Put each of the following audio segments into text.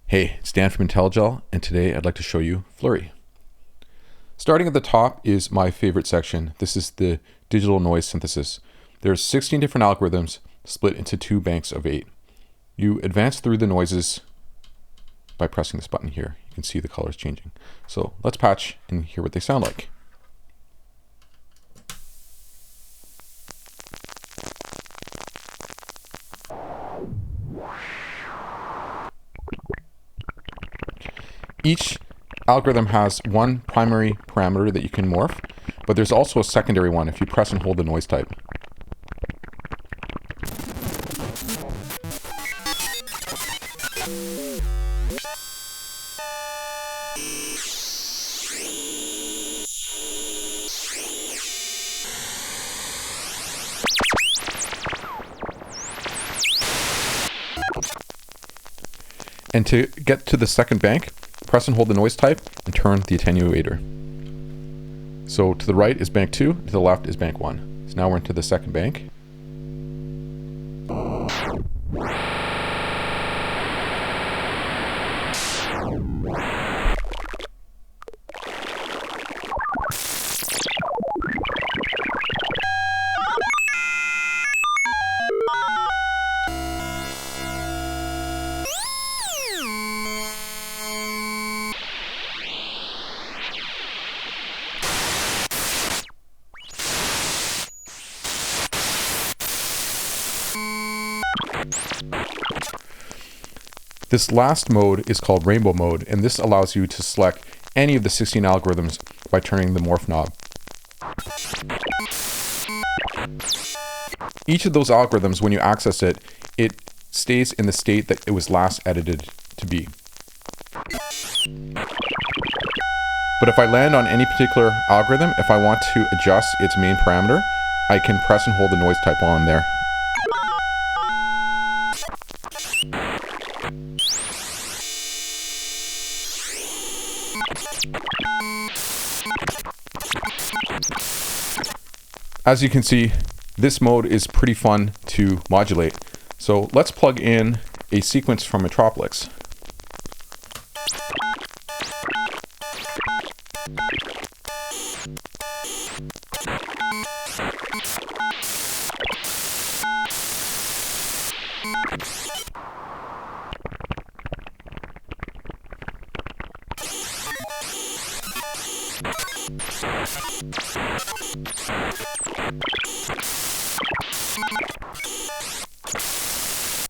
Hey, it's Dan from Intellijel, and today I'd like to show you Flurry. Starting at the top is my favorite section. This is the digital noise synthesis. There's 16 different algorithms split into 2 banks of 8. You advance through the noises by pressing this button here. You can see the colors changing. So let's patch and hear what they sound like. Each algorithm has one primary parameter that you can morph, but there's also a secondary one if you press and hold the noise type. And to get to the second bank, press and hold the noise type and turn the attenuator. So to the right is bank 2, to the left is bank 1. So now we're into the second bank. This last mode is called rainbow mode, and this allows you to select any of the 16 algorithms by turning the morph knob. Each of those algorithms, when you access it, it stays in the state that it was last edited to be. But if I land on any particular algorithm, if I want to adjust its main parameter, I can press and hold the noise type while I'm there. As you can see, this mode is pretty fun to modulate. So let's plug in a sequence from Metropolis.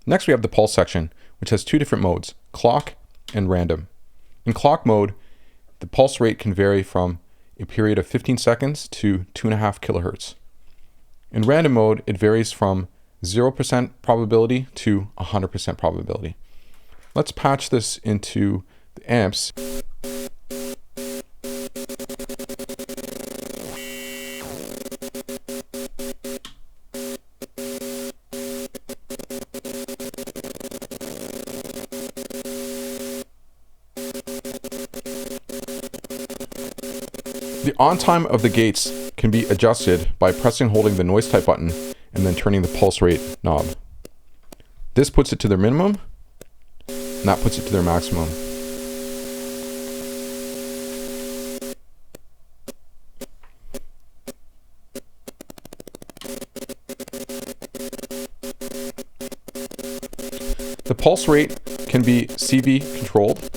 Next we have the pulse section, which has 2 different modes, clock and random. In clock mode, the pulse rate can vary from a period of 15 seconds to 2.5 kilohertz. In random mode, it varies from 0% probability to 100% probability. Let's patch this into the amps. The on time of the gates can be adjusted by pressing and holding the noise type button and then turning the pulse rate knob. This puts it to their minimum, and that puts it to their maximum. The pulse rate can be CV controlled,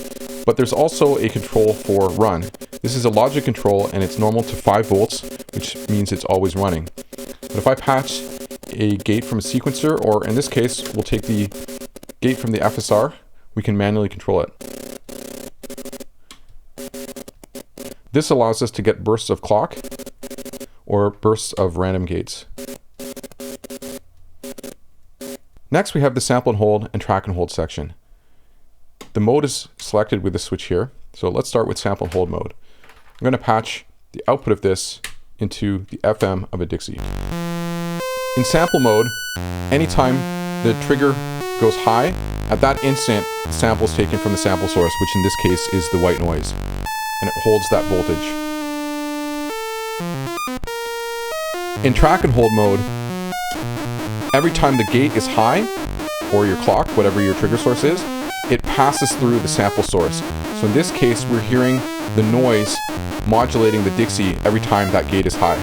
but there's also a control for run. This is a logic control and it's normal to 5 volts, which means it's always running. But if I patch a gate from a sequencer, or in this case, we'll take the gate from the FSR, we can manually control it. This allows us to get bursts of clock or bursts of random gates. Next, we have the sample and hold and track and hold section. The mode is selected with the switch here. So let's start with sample and hold mode. I'm going to patch the output of this into the FM of a Dixie. In sample mode, anytime the trigger goes high, at that instant, the sample is taken from the sample source, which in this case is the white noise, and it holds that voltage. In track and hold mode, every time the gate is high, or your clock, whatever your trigger source is, it passes through the sample source. So in this case, we're hearing the noise modulating the Dixie every time that gate is high.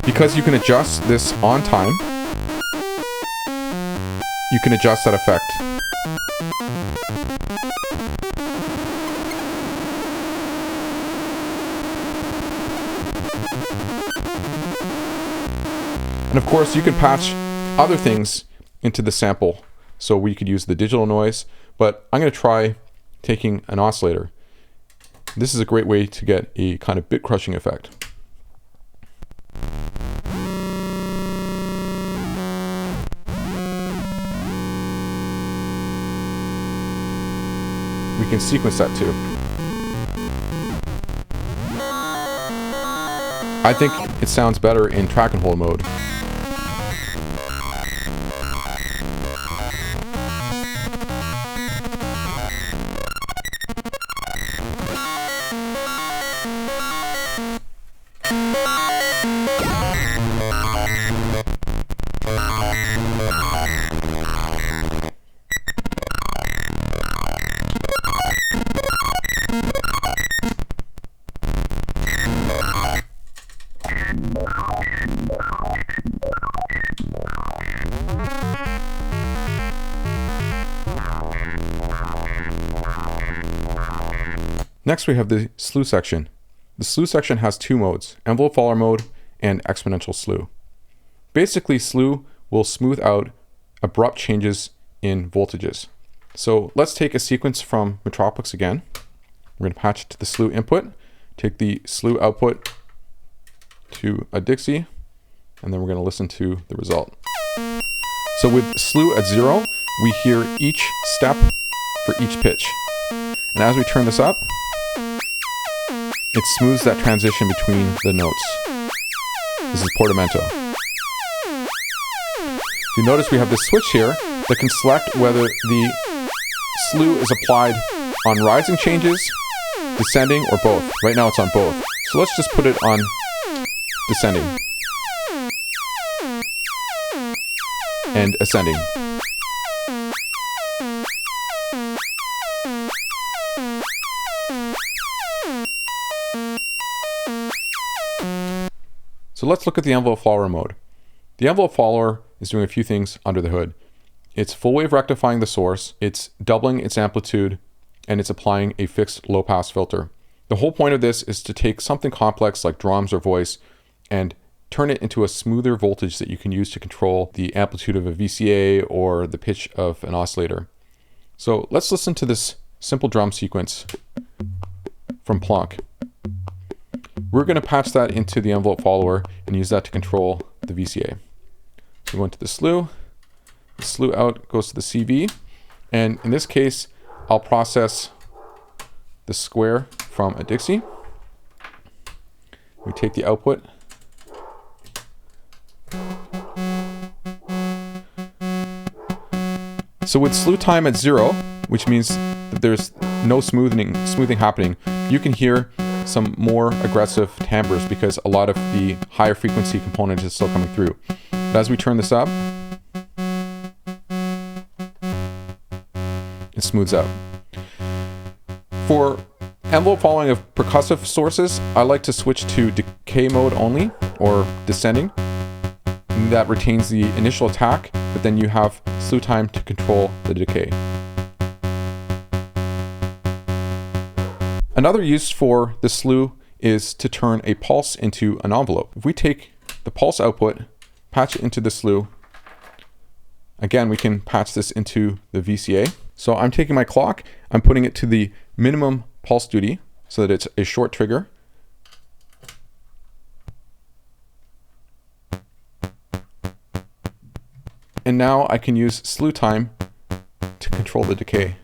Because you can adjust this on time, you can adjust that effect. And of course, you can patch other things into the sample. So we could use the digital noise, but I'm going to try taking an oscillator. This is a great way to get a kind of bit crushing effect. We can sequence that too. I think it sounds better in track and hold mode. Next we have the slew section. The slew section has two modes, envelope follower mode and exponential slew. Basically, slew will smooth out abrupt changes in voltages. So let's take a sequence from Metropolis again. We're going to patch it to the slew input, take the slew output to a Dixie, and then we're going to listen to the result. So with slew at 0, we hear each step for each pitch. And as we turn this up, it smooths that transition between the notes. This is portamento. You notice we have this switch here that can select whether the slew is applied on rising changes, descending, or both. Right now it's on both. So let's just put it on descending and ascending. So let's look at the envelope follower mode. The envelope follower is doing a few things under the hood. It's full wave rectifying the source, it's doubling its amplitude, and it's applying a fixed low pass filter. The whole point of this is to take something complex like drums or voice and turn it into a smoother voltage that you can use to control the amplitude of a VCA or the pitch of an oscillator. So let's listen to this simple drum sequence from Plonk. We're going to patch that into the envelope follower and use that to control the VCA. So we went to the slew out goes to the CV, and in this case, I'll process the square from a Dixie. We take the output. So with slew time at 0, which means that there's no smoothing happening, you can hear some more aggressive timbres because a lot of the higher frequency component is still coming through. But as we turn this up, it smooths out. For envelope following of percussive sources, I like to switch to decay mode only, or descending. That retains the initial attack, but then you have slew time to control the decay. Another use for the slew is to turn a pulse into an envelope. If we take the pulse output, patch it into the slew, again, we can patch this into the VCA. So I'm taking my clock, I'm putting it to the minimum pulse duty so that it's a short trigger. And now I can use slew time to control the decay.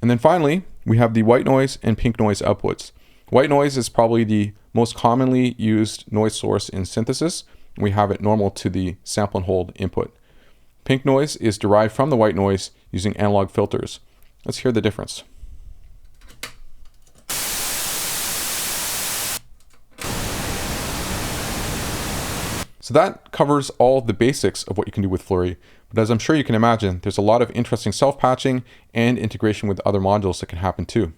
And then finally, we have the white noise and pink noise outputs. White noise is probably the most commonly used noise source in synthesis. We have it normal to the sample and hold input. Pink noise is derived from the white noise using analog filters. Let's hear the difference. So that covers all the basics of what you can do with Flurry, but as I'm sure you can imagine, there's a lot of interesting self-patching and integration with other modules that can happen too.